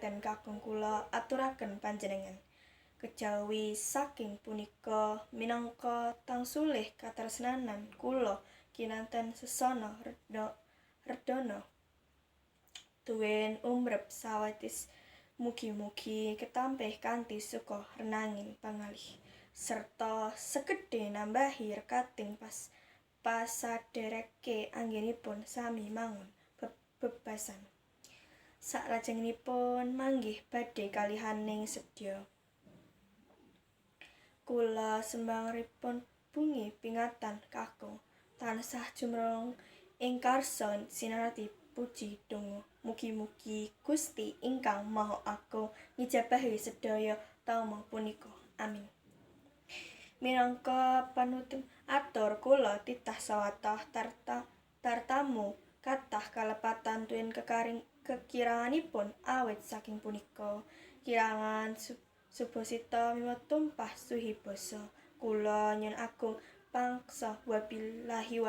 kinanten kakung kula aturaken panjenengan. Kejawi saking punika minangka tangsulih katresnanan kula kinanten sesana Redana tuwin umrep sawatis mugi-mugi ketampih kanthi suka renanging pangalih serta sekedhe nambahi rekating pasadereke anggenipun sami mangun bebasan. Salajengipun manggih badhe kalihaning sedya. Kula sembangipun bungi pingatan kakung tansah jumrong ing karsa sinarti puji donga. Mugi-mugi Gusti ingkang Maha Agung ngijabahi sedaya tauma punika. Amin. Minangka panutum atur kula titah sawatah tartamu kathah kalepatan tuwin kekiranganipun awit saking punika kirangan Subhasita miwah tumpah suhi basa. Kula nyuwun agung pangsa wabillahi